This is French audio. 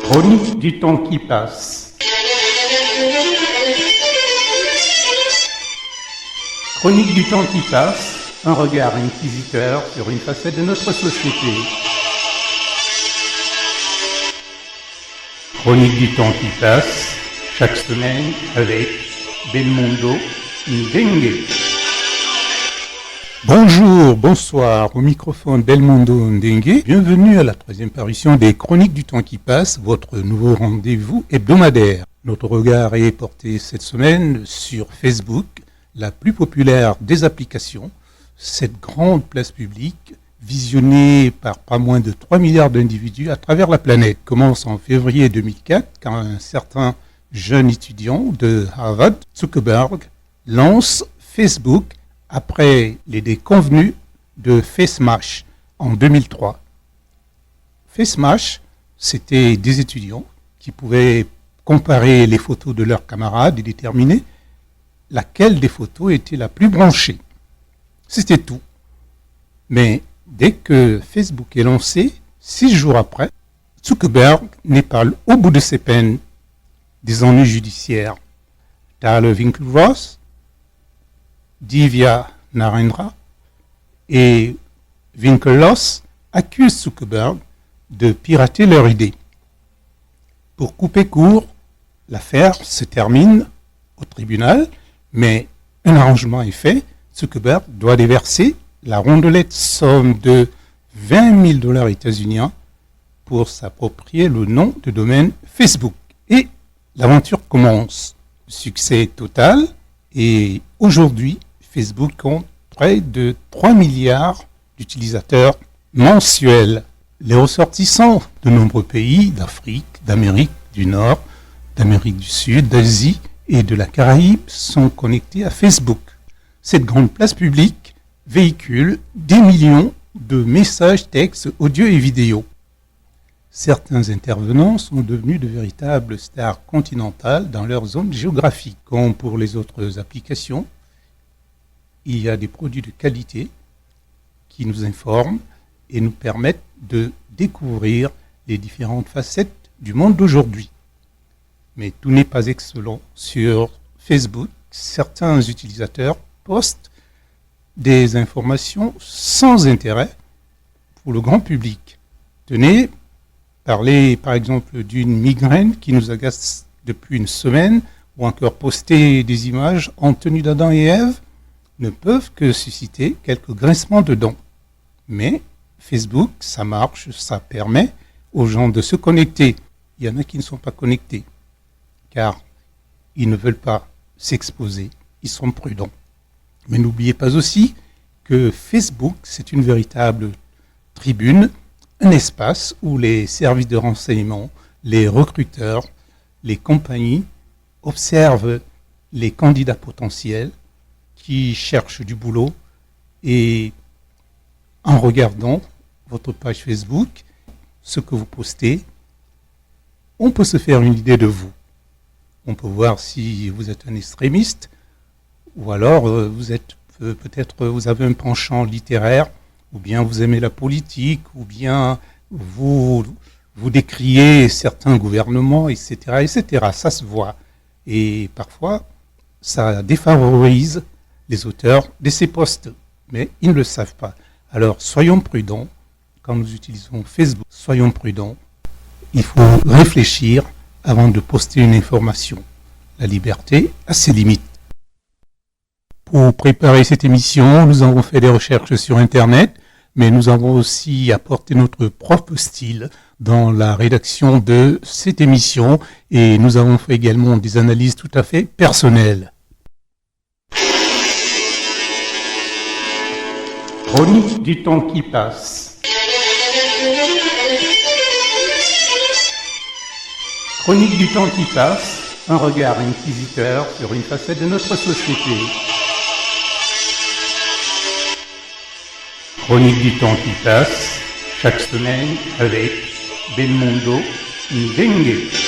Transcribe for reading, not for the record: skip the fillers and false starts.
Chronique du temps qui passe. Chronique du temps qui passe, un regard inquisiteur sur une facette de notre société. Chronique du temps qui passe, chaque semaine avec Belmondo Ndengue. Bonjour, bonsoir, au microphone Belmondo Ndengue. Bienvenue à la troisième parution des Chroniques du temps qui passe, votre nouveau rendez-vous hebdomadaire. Notre regard est porté cette semaine sur Facebook, la plus populaire des applications, cette grande place publique visionnée par pas moins de 3 milliards d'individus à travers la planète. Commence en février 2004 quand un certain jeune étudiant de Harvard, Zuckerberg, lance Facebook après les déconvenus de FaceMash en 2003. FaceMash, c'était des étudiants qui pouvaient comparer les photos de leurs camarades et déterminer laquelle des photos était la plus branchée. C'était tout. Mais dès que Facebook est lancé, 6 jours après, Zuckerberg n'est pas au bout de ses peines. Des ennuis judiciaires. Tyler Winklevoss, Divya Narendra et Winklevoss accusent Zuckerberg de pirater leur idée. Pour couper court, l'affaire se termine au tribunal, mais un arrangement est fait. Zuckerberg doit déverser la rondelette somme de $20,000 états-uniens pour s'approprier le nom de domaine Facebook. Et l'aventure commence. Succès total et aujourd'hui, Facebook compte près de 3 milliards d'utilisateurs mensuels. Les ressortissants de nombreux pays d'Afrique, d'Amérique du Nord, d'Amérique du Sud, d'Asie et de la Caraïbe sont connectés à Facebook. Cette grande place publique véhicule des millions de messages, textes, audio et vidéos. Certains intervenants sont devenus de véritables stars continentales dans leur zone géographique. Comme pour les autres applications, il y a des produits de qualité qui nous informent et nous permettent de découvrir les différentes facettes du monde d'aujourd'hui. Mais tout n'est pas excellent sur Facebook. Certains utilisateurs postent des informations sans intérêt pour le grand public. Tenez, parler par exemple d'une migraine qui nous agace depuis une semaine, ou encore poster des images en tenue d'Adam et Ève, ne peuvent que susciter quelques grincements de dents. Mais Facebook, ça marche, ça permet aux gens de se connecter. Il y en a qui ne sont pas connectés, car ils ne veulent pas s'exposer, ils sont prudents. Mais n'oubliez pas aussi que Facebook, c'est une véritable tribune, un espace où les services de renseignement, les recruteurs, les compagnies observent les candidats potentiels qui cherchent du boulot et en regardant votre page Facebook, ce que vous postez, on peut se faire une idée de vous. On peut voir si vous êtes un extrémiste ou alors vous êtes peut-être vous avez un penchant littéraire, ou bien vous aimez la politique, ou bien vous décriez certains gouvernements, etc., etc. Ça se voit. Et parfois, ça défavorise les auteurs de ces posts, mais ils ne le savent pas. Alors, soyons prudents quand nous utilisons Facebook. Soyons prudents. Il faut réfléchir avant de poster une information. La liberté a ses limites. Pour préparer cette émission, nous avons fait des recherches sur Internet, mais nous avons aussi apporté notre propre style dans la rédaction de cette émission et nous avons fait également des analyses tout à fait personnelles. Chronique du temps qui passe. Chronique du temps qui passe, un regard inquisiteur sur une facette de notre société. Chronique du temps qui passe, chaque semaine avec Belmondo Ndengue.